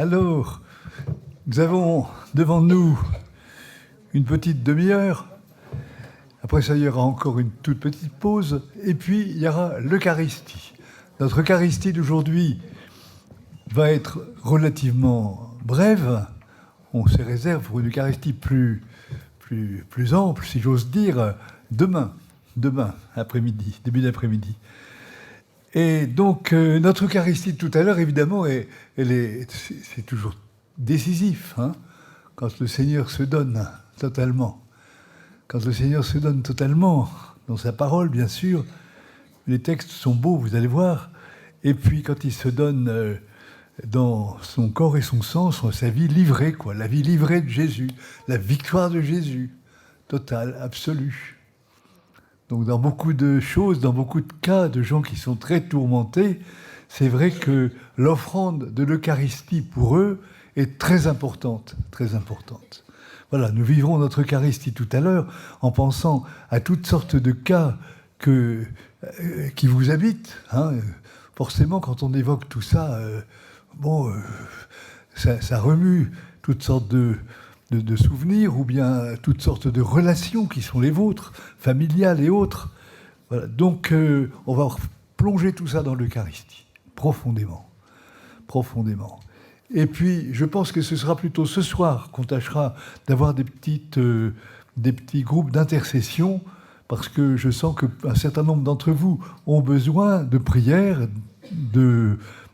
Alors, nous avons devant nous une petite demi-heure. Après ça, il y aura encore une toute petite pause. Et puis, il y aura l'Eucharistie. Notre Eucharistie d'aujourd'hui va être relativement brève. On se réserve pour une Eucharistie plus ample, si j'ose dire, demain après-midi, début d'après-midi. Et donc, notre Eucharistie de tout à l'heure, évidemment, c'est toujours décisif, hein, quand le Seigneur se donne totalement. Quand le Seigneur se donne totalement, dans sa parole, bien sûr, les textes sont beaux, vous allez voir, et puis quand il se donne dans son corps et son sang, sa vie livrée, quoi, la vie livrée de Jésus, la victoire de Jésus, totale, absolue. Donc dans beaucoup de choses, dans beaucoup de cas de gens qui sont très tourmentés, c'est vrai que l'offrande de l'Eucharistie pour eux est très importante, très importante. Voilà, nous vivrons notre Eucharistie tout à l'heure en pensant à toutes sortes de cas qui vous habitent. Hein. Forcément, quand on évoque tout ça, ça remue toutes sortes de souvenirs ou bien toutes sortes de relations qui sont les vôtres, familiales et autres. Voilà. Donc, on va plonger tout ça dans l'Eucharistie, profondément. Profondément. Et puis, je pense que ce sera plutôt ce soir qu'on tâchera d'avoir des petits groupes d'intercession, parce que je sens qu'un certain nombre d'entre vous ont besoin de prières,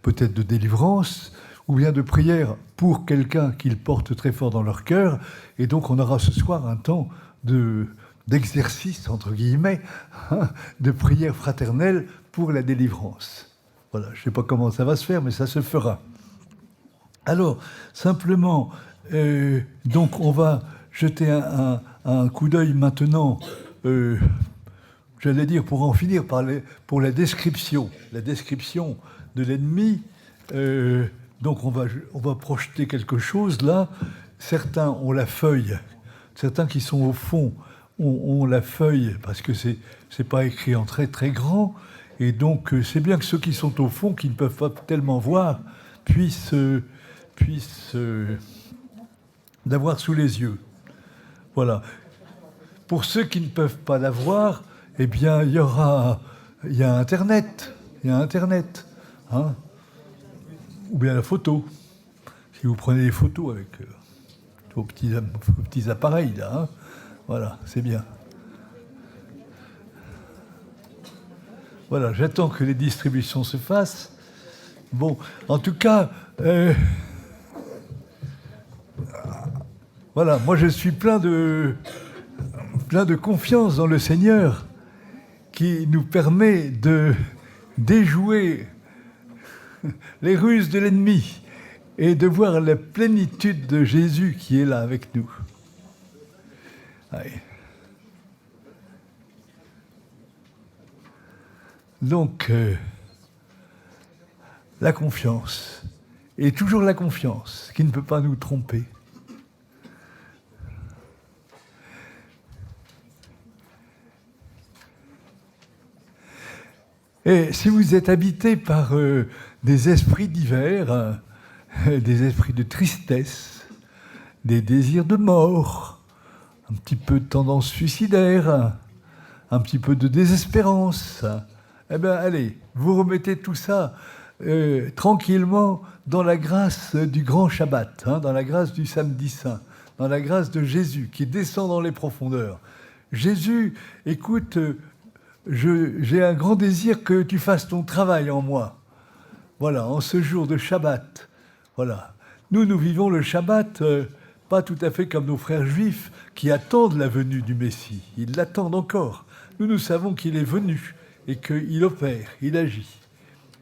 peut-être de délivrance, ou bien de prière pour quelqu'un qu'ils portent très fort dans leur cœur. Et donc, on aura ce soir un temps d'exercice, entre guillemets, hein, de prière fraternelle pour la délivrance. Voilà, je ne sais pas comment ça va se faire, mais ça se fera. Alors, simplement, donc on va jeter un coup d'œil maintenant, j'allais dire, pour en finir pour la description de l'ennemi. Donc on va projeter quelque chose là. Certains ont la feuille, certains qui sont au fond ont la feuille, parce que c'est pas écrit en très très grand, et donc c'est bien que ceux qui sont au fond, qui ne peuvent pas tellement voir, puissent l'avoir sous les yeux. Voilà. Pour ceux qui ne peuvent pas l'avoir, eh bien, il y a Internet. Hein, ou bien la photo. Si vous prenez les photos avec vos petits appareils, là, hein, voilà, c'est bien. Voilà, j'attends que les distributions se fassent. Bon, en tout cas, voilà, moi je suis plein de confiance dans le Seigneur qui nous permet de déjouer les ruses de l'ennemi et de voir la plénitude de Jésus qui est là avec nous. Allez. Donc, la confiance, et toujours la confiance, qui ne peut pas nous tromper. Et si vous êtes habité par des esprits divers, des esprits de tristesse, des désirs de mort, un petit peu de tendance suicidaire, un petit peu de désespérance, eh bien, allez, vous remettez tout ça tranquillement dans la grâce du grand Shabbat, hein, dans la grâce du samedi saint, dans la grâce de Jésus qui descend dans les profondeurs. Jésus, écoute, j'ai un grand désir que tu fasses ton travail en moi. Voilà, en ce jour de Shabbat. Voilà. Nous vivons le Shabbat pas tout à fait comme nos frères juifs qui attendent la venue du Messie. Ils l'attendent encore. Nous savons qu'il est venu et qu'il opère, il agit.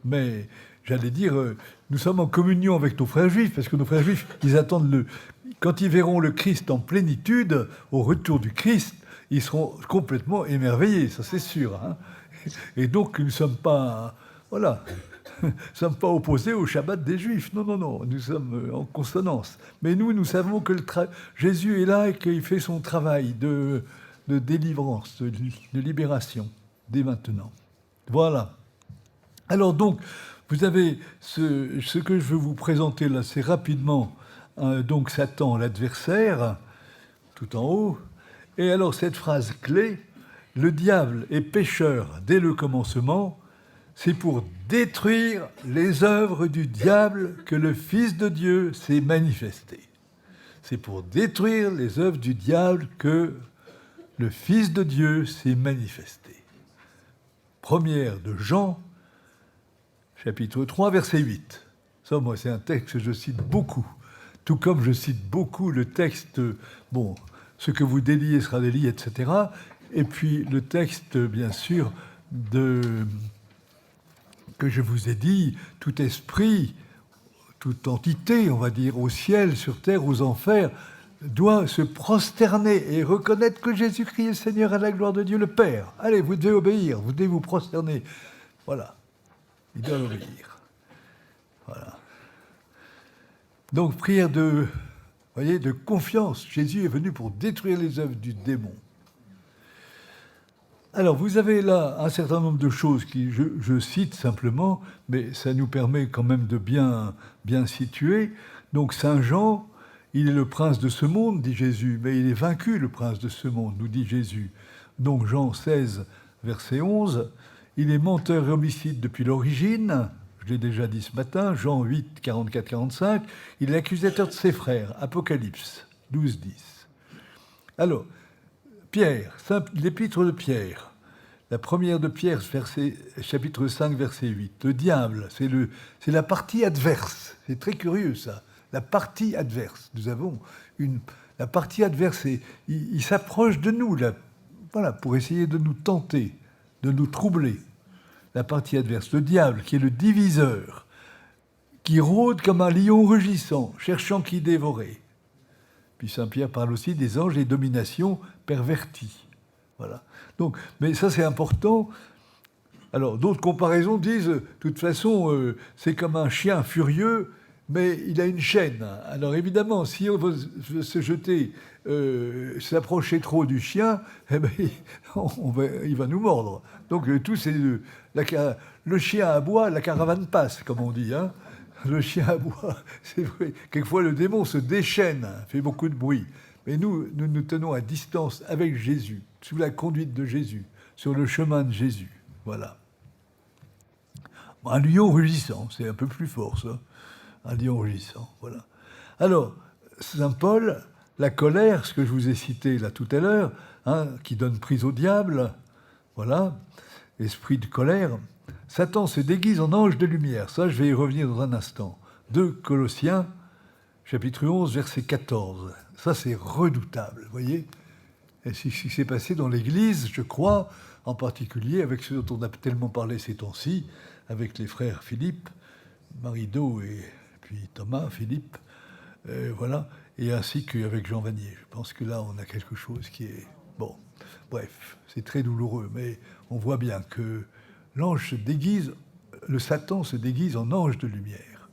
Mais, j'allais dire, nous sommes en communion avec nos frères juifs, parce que nos frères juifs, ils attendent quand ils verront le Christ en plénitude, au retour du Christ, ils seront complètement émerveillés, ça c'est sûr. Hein. Et donc, nous ne sommes pas... Voilà. Nous ne sommes pas opposés au Shabbat des Juifs. Non, nous sommes en consonance. Mais nous savons que Jésus est là et qu'il fait son travail de délivrance, de libération, dès maintenant. Voilà. Alors donc, Vous avez ce que je veux vous présenter là, c'est rapidement, donc Satan, l'adversaire, tout en haut. Et alors cette phrase clé, le diable est pécheur dès le commencement, c'est pour détruire les œuvres du diable que le Fils de Dieu s'est manifesté. C'est pour détruire les œuvres du diable que le Fils de Dieu s'est manifesté. Première de Jean, chapitre 3, verset 8. Ça, moi, c'est un texte que je cite beaucoup. Tout comme je cite beaucoup le texte, bon, ce que vous déliez sera délié, etc. Et puis le texte, bien sûr, que je vous ai dit, tout esprit, toute entité, on va dire, au ciel, sur terre, aux enfers, doit se prosterner et reconnaître que Jésus-Christ est Seigneur à la gloire de Dieu le Père. Allez, vous devez obéir, vous devez vous prosterner. Voilà. Ils doivent obéir. Voilà. Donc, prière de confiance. Jésus est venu pour détruire les œuvres du démon. Alors, vous avez là un certain nombre de choses qui, je cite simplement, mais ça nous permet quand même de bien situer. Donc, Saint Jean, il est le prince de ce monde, dit Jésus, mais il est vaincu, le prince de ce monde, nous dit Jésus. Donc, Jean 16, verset 11, il est menteur et homicide depuis l'origine, je l'ai déjà dit ce matin, Jean 8, 44-45, il est l'accusateur de ses frères, Apocalypse 12, 10. Alors, Pierre, l'épître de Pierre, la première de Pierre, chapitre 5, verset 8. Le diable, c'est la partie adverse. C'est très curieux, ça. La partie adverse. Nous avons la partie adverse, il s'approche de nous, là, voilà, pour essayer de nous tenter, de nous troubler. La partie adverse. Le diable, qui est le diviseur, qui rôde comme un lion rugissant, cherchant qui dévorer. Puis Saint Pierre parle aussi des anges et dominations perverties. Voilà. Donc, mais ça, c'est important. Alors, d'autres comparaisons disent, de toute façon, c'est comme un chien furieux, mais il a une chaîne. Alors, évidemment, si on veut se jeter, s'approcher trop du chien, eh ben, il va nous mordre. Donc, tout c'est le chien aboie, la caravane passe, comme on dit, hein. Le chien aboie, c'est vrai. Quelquefois, le démon se déchaîne, fait beaucoup de bruit. Mais nous nous tenons à distance avec Jésus, sous la conduite de Jésus, sur le chemin de Jésus. Voilà. Un lion rugissant, c'est un peu plus fort, ça. Un lion rugissant, voilà. Alors, Saint Paul, la colère, ce que je vous ai cité là tout à l'heure, hein, qui donne prise au diable, voilà, esprit de colère. Satan se déguise en ange de lumière. Ça, je vais y revenir dans un instant. 2 Colossiens, chapitre 11, verset 14. Ça, c'est redoutable, vous voyez. Et ce qui s'est passé dans l'Église, je crois, en particulier avec ce dont on a tellement parlé ces temps-ci, avec les frères Philippe, Marido et puis Thomas, Philippe, voilà, et ainsi qu'avec Jean Vanier. Je pense que là, on a quelque chose qui est... Bon, bref, c'est très douloureux, mais on voit bien que l'ange se déguise, le Satan se déguise en ange de lumière.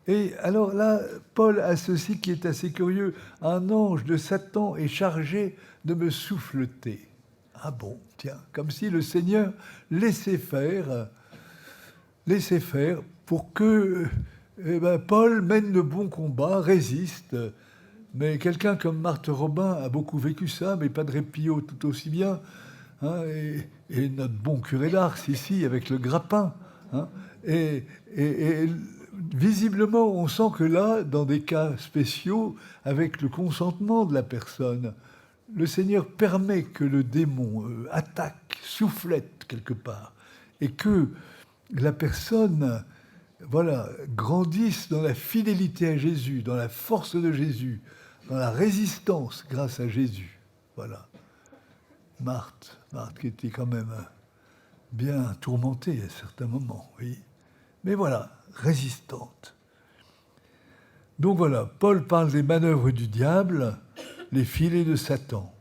Et alors là, Paul a ceci qui est assez curieux. Un ange de Satan est chargé de me souffleter. Ah bon, tiens, comme si le Seigneur laissait faire pour que Paul mène le bon combat, résiste. Mais quelqu'un comme Marthe Robin a beaucoup vécu ça, mais Padre Pio tout aussi bien. Hein, et notre bon curé d'Ars ici, avec le grappin. Hein, et visiblement, on sent que là, dans des cas spéciaux, avec le consentement de la personne, le Seigneur permet que le démon attaque, soufflette quelque part, et que la personne, voilà, grandisse dans la fidélité à Jésus, dans la force de Jésus, dans la résistance grâce à Jésus. Voilà. Marthe qui était quand même bien tourmentée à certains moments, oui. Mais voilà, résistante. Donc voilà, Paul parle des manœuvres du diable, les filets de Satan.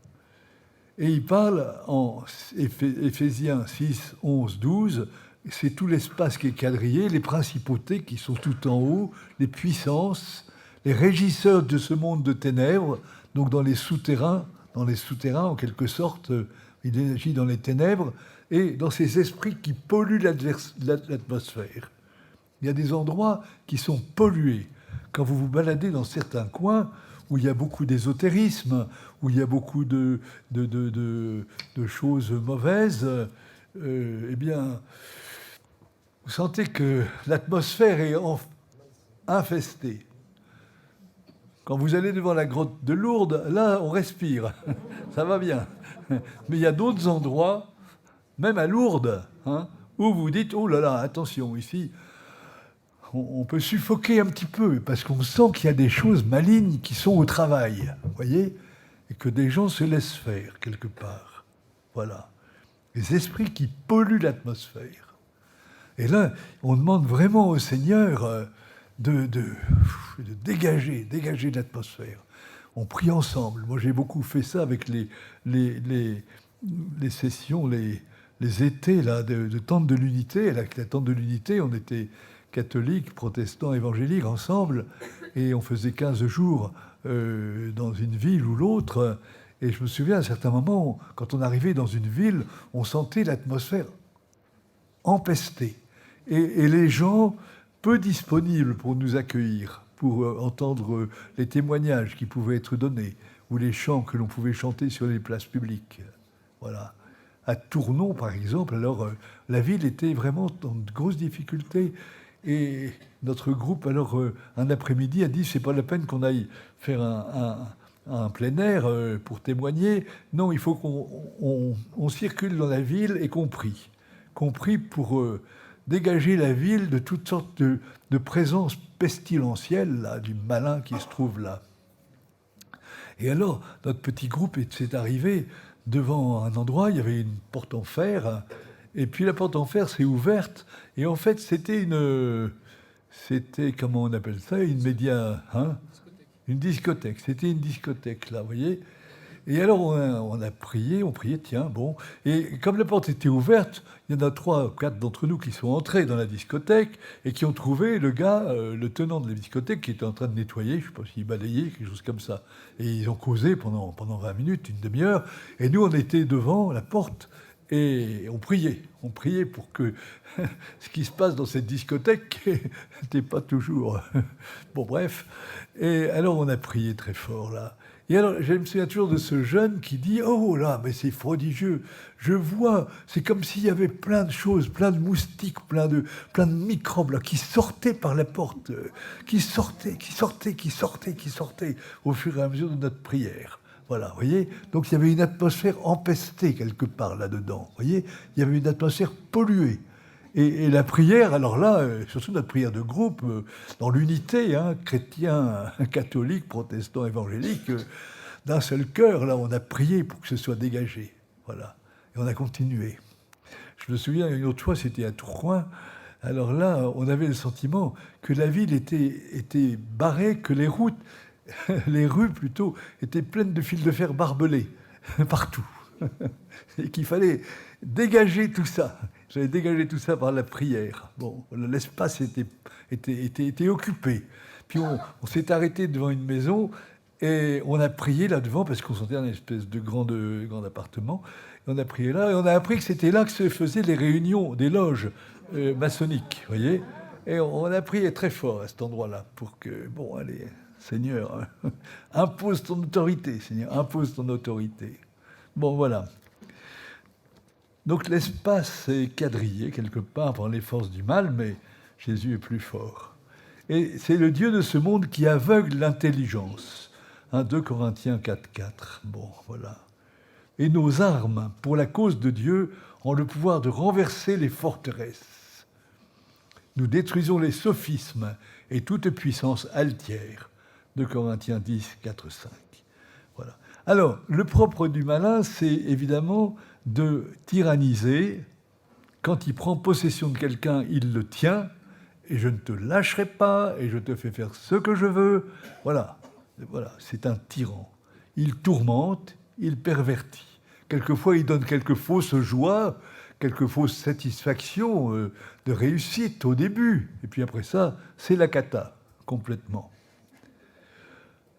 Et il parle en Éphésiens 6, 11, 12, c'est tout l'espace qui est quadrillé, les principautés qui sont tout en haut, les puissances, les régisseurs de ce monde de ténèbres, donc dans les souterrains en quelque sorte, il agit dans les ténèbres, et dans ces esprits qui polluent l'atmosphère. Il y a des endroits qui sont pollués. Quand vous vous baladez dans certains coins où il y a beaucoup d'ésotérisme, où il y a beaucoup de choses mauvaises, eh bien, vous sentez que l'atmosphère est infestée. Quand vous allez devant la grotte de Lourdes, là, on respire. Ça va bien. Mais il y a d'autres endroits, même à Lourdes, hein, où vous dites, oh là là, attention, ici, on peut suffoquer un petit peu, parce qu'on sent qu'il y a des choses malignes qui sont au travail, vous voyez, et que des gens se laissent faire, quelque part. Voilà. Les esprits qui polluent l'atmosphère. Et là, on demande vraiment au Seigneur de dégager l'atmosphère. On prie ensemble. Moi, j'ai beaucoup fait ça avec les sessions, les étés là, de Tente de l'Unité. Avec la Tente de l'Unité, on était catholiques, protestants, évangéliques ensemble, et on faisait 15 jours dans une ville ou l'autre. Et je me souviens, à un certain moment, quand on arrivait dans une ville, on sentait l'atmosphère empestée. Et les gens peu disponibles pour nous accueillir, pour entendre les témoignages qui pouvaient être donnés, ou les chants que l'on pouvait chanter sur les places publiques. Voilà. À Tournon, par exemple, alors la ville était vraiment dans de grosses difficultés. Et notre groupe, alors, un après-midi, a dit, c'est pas la peine qu'on aille faire un plein air pour témoigner. Non, il faut qu'on circule dans la ville et qu'on prie. Qu'on prie pour dégager la ville de toutes sortes de présences pestilentielles, là, du malin qui se trouve là. Et alors, notre petit groupe s'est arrivé devant un endroit, il y avait une porte en fer, et puis la porte en fer s'est ouverte, et en fait, c'était comment on appelle ça, une discothèque. C'était une discothèque, là, vous voyez. Et alors, on priait, tiens, bon. Et comme la porte était ouverte, il y en a 3 ou 4 d'entre nous qui sont entrés dans la discothèque et qui ont trouvé le gars, le tenant de la discothèque, qui était en train de nettoyer, je ne sais pas s'il balayait, quelque chose comme ça. Et ils ont causé pendant 20 minutes, une demi-heure. Et nous, on était devant la porte et on priait. On priait pour que ce qui se passe dans cette discothèque n'était pas toujours... Bon, bref. Et alors, on a prié très fort, là. Et alors, je me souviens toujours de ce jeune qui dit « Oh là, mais c'est prodigieux, je vois, c'est comme s'il y avait plein de choses, plein de moustiques, plein de microbes là, qui sortaient par la porte, qui sortaient, au fur et à mesure de notre prière. » Voilà, vous voyez. Donc il y avait une atmosphère empestée quelque part là-dedans, vous voyez. Il y avait une atmosphère polluée. Et la prière, alors là, surtout notre prière de groupe, dans l'unité, chrétien, catholique, protestant, évangélique, d'un seul cœur, là, on a prié pour que ce soit dégagé. Voilà. Et on a continué. Je me souviens, une autre fois, c'était à Tourcoing. Alors là, on avait le sentiment que la ville était barrée, que les routes, les rues plutôt, étaient pleines de fils de fer barbelés, partout. Et qu'il fallait dégager tout ça. J'avais dégagé tout ça par la prière. Bon, l'espace était occupé. Puis on s'est arrêté devant une maison et on a prié là devant parce qu'on sentait un espèce de grand appartement. Et on a prié là et on a appris que c'était là que se faisaient les réunions des loges maçonniques, vous voyez. Et on a prié très fort à cet endroit-là pour que, bon, allez, Seigneur, impose ton autorité, Seigneur, impose ton autorité. Bon, voilà. Donc l'espace est quadrillé quelque part par les forces du mal, mais Jésus est plus fort. Et c'est le Dieu de ce monde qui aveugle l'intelligence. 2 Corinthiens 4,4. Bon, voilà. Et nos armes, pour la cause de Dieu, ont le pouvoir de renverser les forteresses. Nous détruisons les sophismes et toute puissance altière. 2 Corinthiens 10, 4, 5. Voilà. Alors, le propre du malin, c'est évidemment de tyranniser. Quand il prend possession de quelqu'un, il le tient, et je ne te lâcherai pas, et je te fais faire ce que je veux. Voilà, c'est un tyran. Il tourmente, il pervertit. Quelquefois, il donne quelques fausses joies, quelques fausses satisfactions de réussite au début. Et puis après ça, c'est la cata, complètement.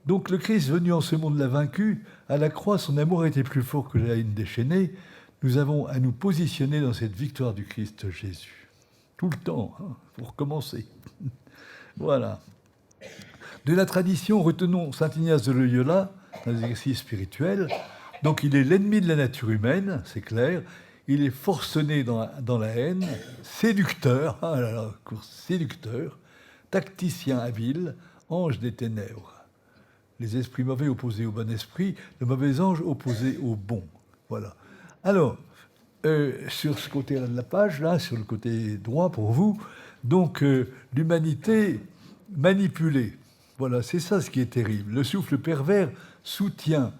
Donc le Christ venu en ce monde l'a vaincu. À la croix, son amour était plus fort que la haine déchaînée. Nous avons à nous positionner dans cette victoire du Christ Jésus. tout le temps, hein, pour commencer. Voilà. De la tradition, retenons saint Ignace de Loyola, dans l'exercice spirituel. Donc il est l'ennemi de la nature humaine, c'est clair. Il est forcené dans la haine, séducteur, ah là là, séducteur, tacticien habile, ange des ténèbres. Les esprits mauvais opposés au bon esprit, le mauvais ange opposé au bon. Voilà. Alors, sur ce côté-là de la page, là, sur le côté droit pour vous, donc l'humanité manipulée. Voilà, c'est ça ce qui est terrible. Le souffle pervers soutient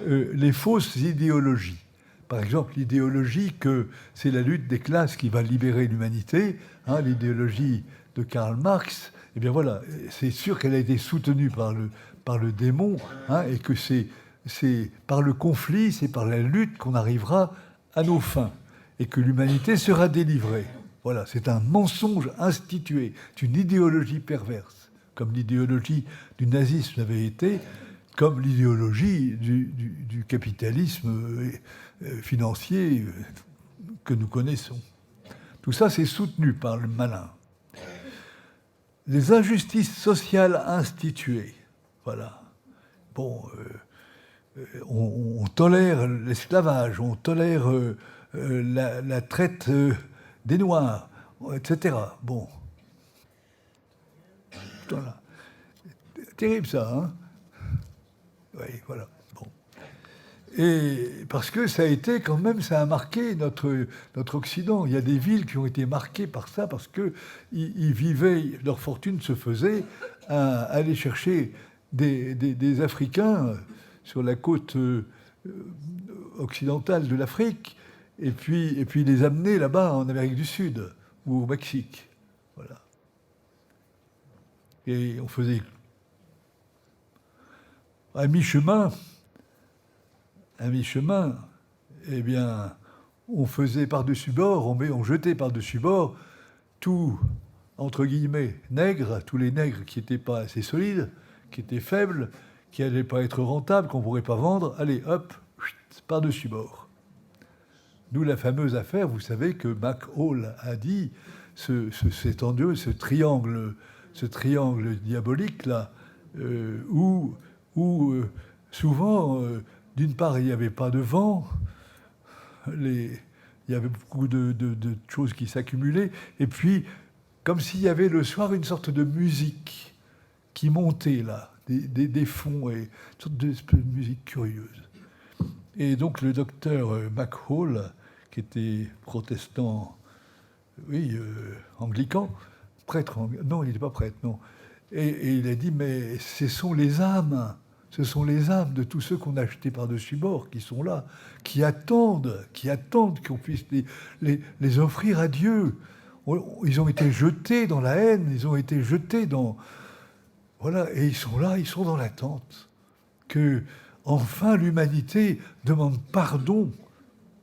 les fausses idéologies. Par exemple, l'idéologie que c'est la lutte des classes qui va libérer l'humanité, hein, l'idéologie de Karl Marx, eh bien voilà, c'est sûr qu'elle a été soutenue par le démon, hein, et que c'est par le conflit, c'est par la lutte qu'on arrivera à nos fins, et que l'humanité sera délivrée. Voilà, c'est un mensonge institué, c'est une idéologie perverse, comme l'idéologie du nazisme l'avait été, comme l'idéologie du capitalisme financier que nous connaissons. Tout ça, c'est soutenu par le malin. Les injustices sociales instituées, voilà. Bon, on tolère l'esclavage, on tolère la traite des Noirs, etc. Bon. Voilà. Terrible ça, hein? Oui, voilà. Bon. Et parce que ça a été quand même, ça a marqué notre Occident. Il y a des villes qui ont été marquées par ça parce qu'ils vivaient, leur fortune se faisait à aller chercher des Africains sur la côte occidentale de l'Afrique et puis les amener là-bas en Amérique du Sud ou au Mexique. Voilà. Et on faisait à mi-chemin, eh bien, on faisait par-dessus bord, on jetait par-dessus bord tout, entre guillemets, nègres, tous les nègres qui n'étaient pas assez solides, qui étaient faibles, qui n'allaient pas être rentables, qu'on ne pourrait pas vendre, allez, hop, par-dessus bord. D'où la fameuse affaire, vous savez, que McHall a dit, cet endieu, ce triangle diabolique, là, où souvent, d'une part, il n'y avait pas de vent, il y avait beaucoup de choses qui s'accumulaient, et puis, comme s'il y avait le soir une sorte de musique qui montait là, des fonds, et une sorte de musique curieuse. Et donc le docteur McHall, qui était protestant, oui, anglican, prêtre, non, il n'était pas prêtre, non, et il a dit, mais ce sont les âmes de tous ceux qu'on a achetés par-dessus bord, qui sont là, qui attendent qu'on puisse les offrir à Dieu. Ils ont été jetés dans la haine, ils ont été jetés dans... Voilà, et ils sont là, ils sont dans l'attente que, enfin, l'humanité demande pardon,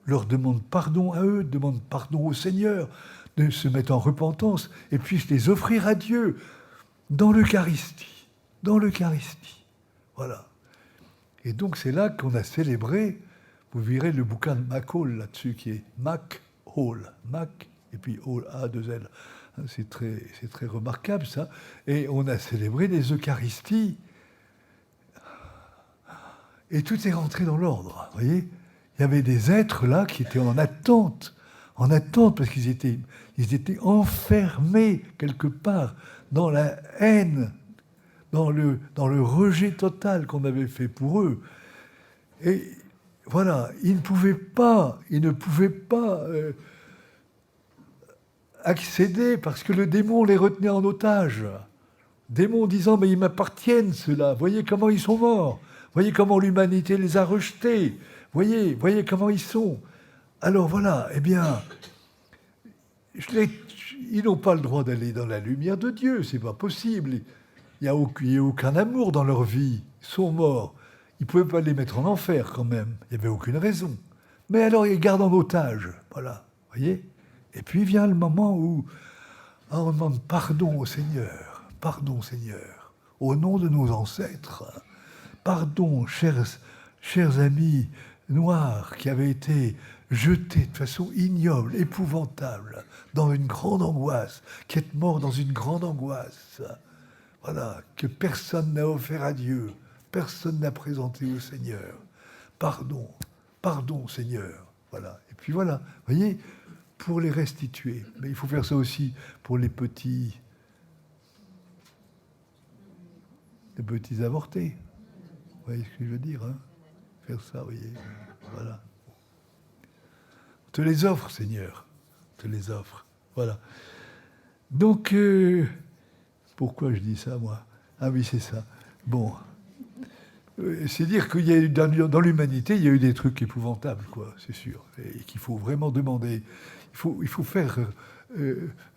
leur demande pardon à eux, demande pardon au Seigneur, de se mettre en repentance, et puisse les offrir à Dieu dans l'Eucharistie. Dans l'Eucharistie. Voilà. Et donc c'est là qu'on a célébré, vous verrez le bouquin de McHall là-dessus, qui est McHall, Mac, et puis Hall, A2L. C'est très remarquable ça. Et on a célébré les Eucharisties. Et tout est rentré dans l'ordre, vous voyez. Il y avait des êtres là qui étaient en attente parce qu'ils étaient enfermés quelque part dans la haine, dans le rejet total qu'on avait fait pour eux. Et voilà, ils ne pouvaient pas accéder parce que le démon les retenait en otage. Démon disant, mais ils m'appartiennent ceux-là, voyez comment ils sont morts, voyez comment l'humanité les a rejetés, voyez comment ils sont. Alors voilà, eh bien, ils n'ont pas le droit d'aller dans la lumière de Dieu, c'est pas possible. Il n'y a aucun amour dans leur vie, ils sont morts. Ils ne pouvaient pas les mettre en enfer quand même, il n'y avait aucune raison. Mais alors ils gardent en otage, voilà, voyez. Et puis vient le moment où on demande pardon au Seigneur, au nom de nos ancêtres. Pardon, chers amis noir qui avait été jeté de façon ignoble, épouvantable, dans une grande angoisse, qui est mort dans une grande angoisse, voilà, que personne n'a offert à Dieu, personne n'a présenté au Seigneur. Pardon, pardon Seigneur, voilà. Et puis voilà, vous voyez, pour les restituer. Mais il faut faire ça aussi pour les petits avortés. Vous voyez ce que je veux dire, hein? Faire ça, vous voyez, voilà. On te les offre, Seigneur, on te les offre, voilà. Donc, pourquoi je dis ça, moi? Ah oui, c'est ça. Bon, c'est dire qu'il y a eu, dans l'humanité, il y a eu des trucs épouvantables, quoi, c'est sûr, et qu'il faut vraiment demander. Il faut faire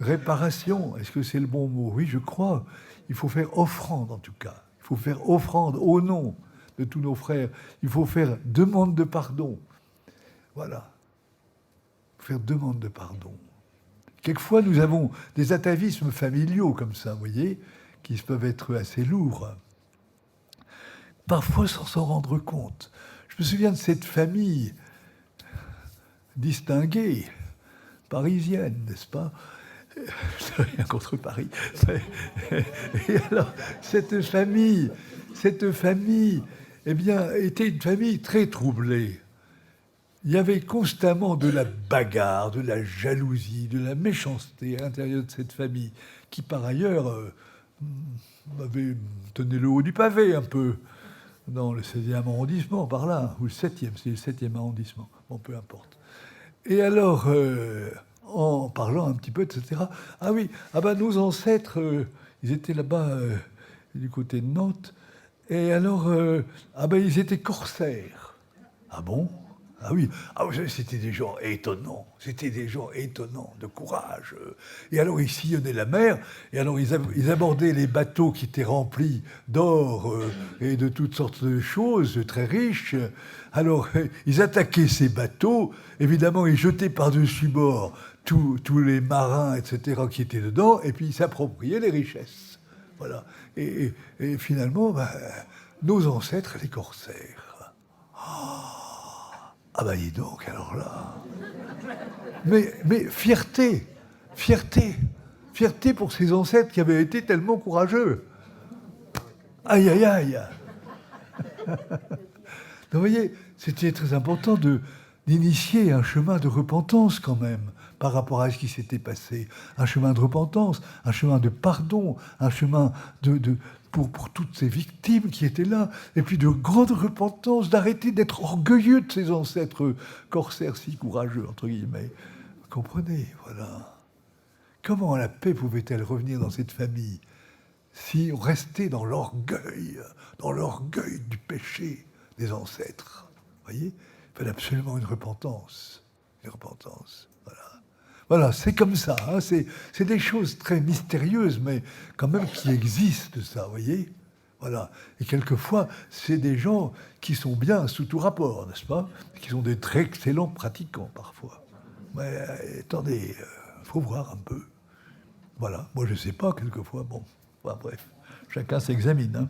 réparation. Est-ce que c'est le bon mot? Oui, je crois. Il faut faire offrande, en tout cas. Il faut faire offrande au nom de tous nos frères. Il faut faire demande de pardon. Voilà. Faire demande de pardon. Quelquefois, nous avons des atavismes familiaux comme ça, vous voyez, qui peuvent être assez lourds. Parfois sans s'en rendre compte. Je me souviens de cette famille distinguée, parisienne, n'est-ce pas? Je n'ai rien contre Paris. Et alors, cette famille, eh bien, était une famille très troublée. Il y avait constamment de la bagarre, de la jalousie, de la méchanceté à l'intérieur de cette famille, qui par ailleurs tenait le haut du pavé un peu, dans le 16e arrondissement, par là, ou le 7e, c'est le 7e arrondissement, bon, peu importe. Et alors, en parlant un petit peu, etc., ah oui, ah ben nos ancêtres, ils étaient là-bas, du côté de Nantes, et alors, ah ben ils étaient corsaires. Ah bon? Ah oui, c'était des gens étonnants, de courage. Et alors ils sillonnaient la mer, et alors ils abordaient les bateaux qui étaient remplis d'or et de toutes sortes de choses très riches. Alors ils attaquaient ces bateaux, évidemment ils jetaient par-dessus bord tous les marins, etc., qui étaient dedans, et puis ils s'appropriaient les richesses. Voilà. Et finalement, nos ancêtres, les corsaires. Ah ben dis donc, alors là. Mais fierté pour ces ancêtres qui avaient été tellement courageux. Aïe, aïe, aïe. Donc vous voyez, c'était très important d'initier un chemin de repentance quand même par rapport à ce qui s'était passé. Un chemin de repentance, un chemin de pardon, un chemin pour toutes ces victimes qui étaient là, et puis de grande repentance, d'arrêter d'être orgueilleux de ces ancêtres corsaires si courageux, entre guillemets. Vous comprenez, voilà. Comment la paix pouvait-elle revenir dans cette famille si on restait dans l'orgueil du péché des ancêtres? Vous voyez, il fallait absolument une repentance, voilà. Voilà, c'est comme ça, hein, c'est des choses très mystérieuses, mais quand même qui existent, ça, vous voyez. Voilà. Et quelquefois, c'est des gens qui sont bien sous tout rapport, n'est-ce pas? Qui sont des très excellents pratiquants, parfois. Mais attendez, faut voir un peu. Voilà, moi je ne sais pas, quelquefois, bon, enfin, bref, chacun s'examine, hein.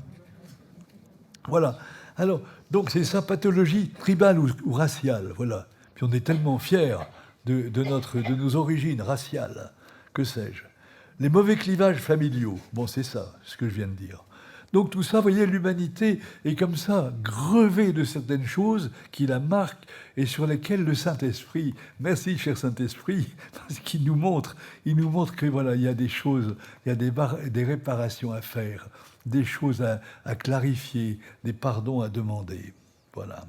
Voilà. Alors, donc c'est ça, pathologie tribale ou raciale, voilà. Puis on est tellement fiers de nos origines raciales, que sais-je. Les mauvais clivages familiaux, bon c'est ça, ce que je viens de dire. Donc tout ça, vous voyez, l'humanité est comme ça, grevée de certaines choses qui la marquent et sur lesquelles le Saint-Esprit, merci cher Saint-Esprit, parce qu'il nous montre que voilà, il y a des choses, il y a des réparations à faire, des choses à clarifier, des pardons à demander. Voilà.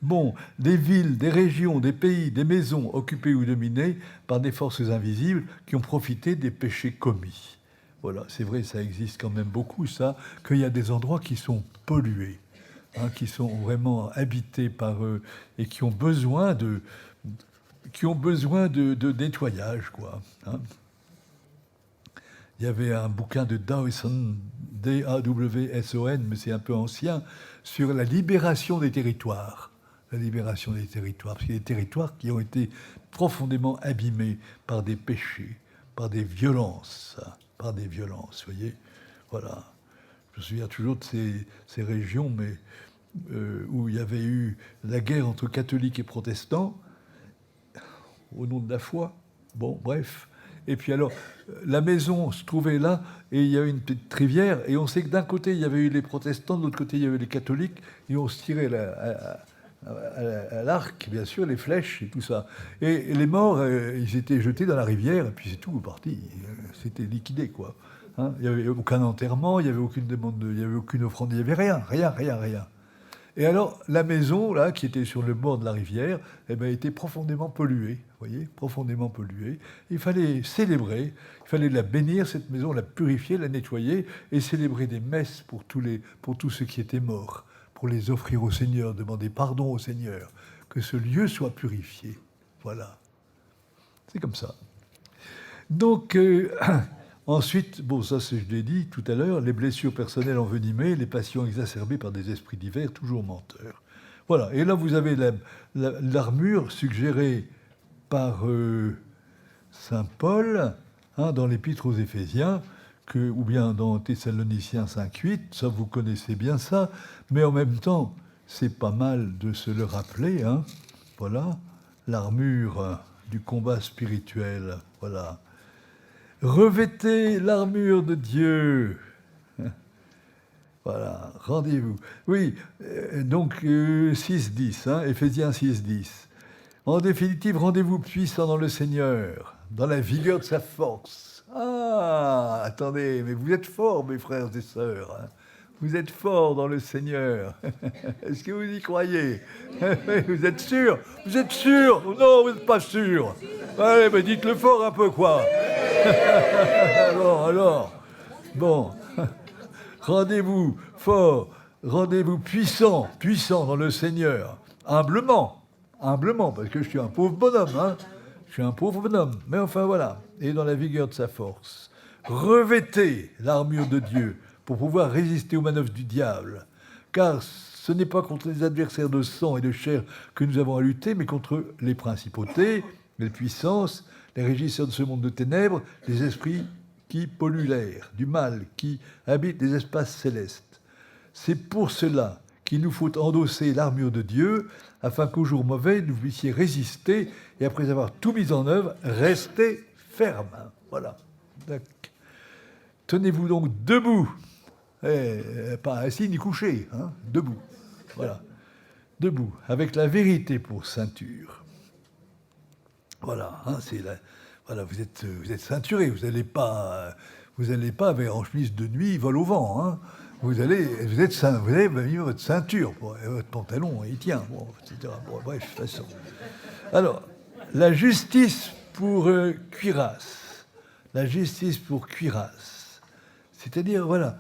Bon, des villes, des régions, des pays, des maisons occupées ou dominées par des forces invisibles qui ont profité des péchés commis. Voilà, c'est vrai, ça existe quand même beaucoup, ça, qu'il y a des endroits qui sont pollués, hein, qui sont vraiment habités par eux et qui ont besoin de nettoyage, quoi. Hein. Il y avait un bouquin de Dawson, D-A-W-S-O-N, mais c'est un peu ancien, sur la libération des territoires. La libération des territoires, parce qu'il y a des territoires qui ont été profondément abîmés par des péchés, par des violences, vous voyez. Voilà. Je me souviens toujours de ces régions, mais où il y avait eu la guerre entre catholiques et protestants, au nom de la foi. Bon, bref. Et puis alors, la maison se trouvait là, et il y avait une petite rivière, et on sait que d'un côté, il y avait eu les protestants, de l'autre côté, il y avait les catholiques, et on se tirait à l'arc, bien sûr, les flèches et tout ça. Et les morts, ils étaient jetés dans la rivière, et puis c'est tout, parti. C'était liquidé, quoi. Hein, il n'y avait aucun enterrement, il n'y avait aucune demande, il n'y avait aucune offrande, il n'y avait rien. Et alors, la maison, là, qui était sur le bord de la rivière, eh ben, était profondément polluée, vous voyez, profondément polluée. Il fallait célébrer, il fallait la bénir, cette maison, la purifier, la nettoyer, et célébrer des messes pour tous ceux qui étaient morts, pour les offrir au Seigneur, demander pardon au Seigneur, que ce lieu soit purifié. Voilà. C'est comme ça. Donc, ensuite, bon, ça, je l'ai dit tout à l'heure, les blessures personnelles envenimées, les passions exacerbées par des esprits divers, toujours menteurs. Voilà. Et là, vous avez l'armure suggérée par saint Paul, hein, dans l'Épître aux Éphésiens, ou bien dans Thessaloniciens 5.8, ça, vous connaissez bien ça, mais en même temps, c'est pas mal de se le rappeler, hein. Voilà, l'armure du combat spirituel, voilà. Revêtez l'armure de Dieu. Voilà, rendez-vous. Oui, donc 6.10, hein, Éphésiens 6.10. En définitive, rendez-vous puissant dans le Seigneur, dans la vigueur de sa force. Ah, attendez, mais vous êtes forts, mes frères et sœurs. Hein. Vous êtes forts dans le Seigneur. Est-ce que vous y croyez? Vous êtes sûrs? Vous êtes sûrs? Non, vous n'êtes pas sûrs. Allez, mais dites-le fort un peu, quoi. Bon. Rendez-vous fort, rendez-vous puissant dans le Seigneur. Humblement, parce que je suis un pauvre bonhomme, hein. Je suis un pauvre bonhomme, mais enfin voilà. Et dans la vigueur de sa force. Revêtez l'armure de Dieu pour pouvoir résister aux manœuvres du diable. Car ce n'est pas contre les adversaires de sang et de chair que nous avons à lutter, mais contre les principautés, les puissances, les régisseurs de ce monde de ténèbres, les esprits qui polluent l'air, du mal, qui habitent les espaces célestes. C'est pour cela qu'il nous faut endosser l'armure de Dieu, afin qu'au jour mauvais, nous puissions résister, et après avoir tout mis en œuvre, rester ferme. Voilà. Tenez-vous donc debout, pas assis ni couché, hein, debout. Voilà. Debout, avec la vérité pour ceinture. Voilà, hein, voilà, vous êtes ceinturé, vous n'allez pas en chemise de nuit, vol au vent. Hein. Vous avez mis votre ceinture, votre pantalon, il tient, bon, etc. Bon, bref, de toute façon. Alors, la justice pour cuirasse. La justice pour cuirasse. C'est-à-dire, voilà,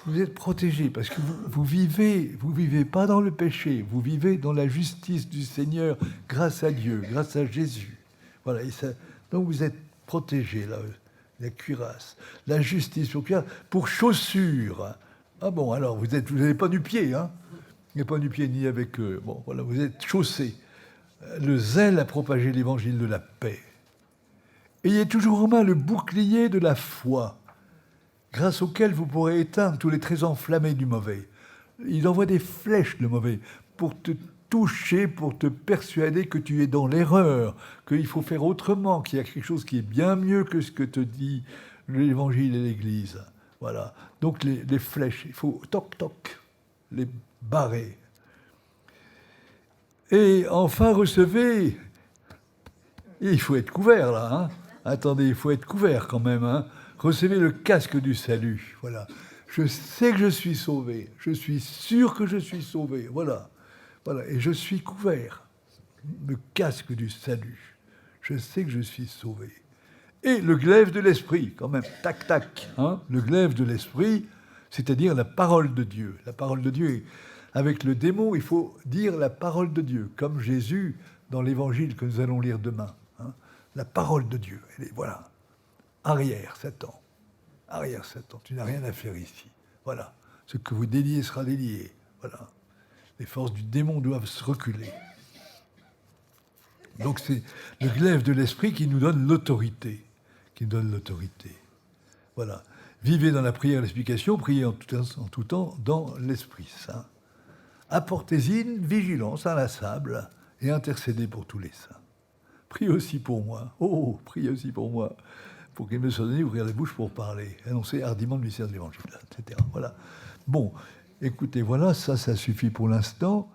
vous êtes protégés parce que vous vivez pas dans le péché, vous vivez dans la justice du Seigneur grâce à Dieu, grâce à Jésus. Voilà, et ça, donc vous êtes protégés, là, la cuirasse. La justice pour cuirasse, pour chaussures. Ah bon, alors vous n'avez pas du pied, hein. Vous n'avez pas du pied ni avec eux. Bon, voilà, vous êtes chaussés. Le zèle à propager l'évangile de la paix. Ayez toujours en main le bouclier de la foi, grâce auquel vous pourrez éteindre tous les traits enflammés du mauvais. Il envoie des flèches, le mauvais, pour te toucher, pour te persuader que tu es dans l'erreur, qu'il faut faire autrement, qu'il y a quelque chose qui est bien mieux que ce que te dit l'Évangile et l'Église. Voilà. Donc les flèches, il faut toc, les barrer. Et enfin, recevez... Il faut être couvert, là. Hein. Attendez, il faut être couvert quand même, hein. Recevez le casque du salut. Voilà. Je sais que je suis sauvé. Je suis sûr que je suis sauvé. Voilà. Voilà. Et je suis couvert. Le casque du salut. Je sais que je suis sauvé. Et le glaive de l'esprit, quand même. Tac. Hein. Le glaive de l'esprit, c'est-à-dire la parole de Dieu. La parole de Dieu. Avec le démon, il faut dire la parole de Dieu, comme Jésus dans l'évangile que nous allons lire demain. Hein. La parole de Dieu. Elle est, voilà. Arrière, Satan, tu n'as rien à faire ici. Voilà. Ce que vous déliez sera délié. Voilà. Les forces du démon doivent se reculer. Donc c'est le glaive de l'esprit qui nous donne l'autorité. Voilà. Vivez dans la prière et l'explication, priez en tout temps dans l'Esprit Saint. apportez-y une vigilance inlassable et intercédez pour tous les saints. Priez aussi pour moi. Oh, priez aussi pour moi. Pour qu'il me soit donné ouvrir la bouche pour parler, annoncer hardiment le mystère de l'Évangile, etc. Voilà. Bon, écoutez, voilà, ça suffit pour l'instant.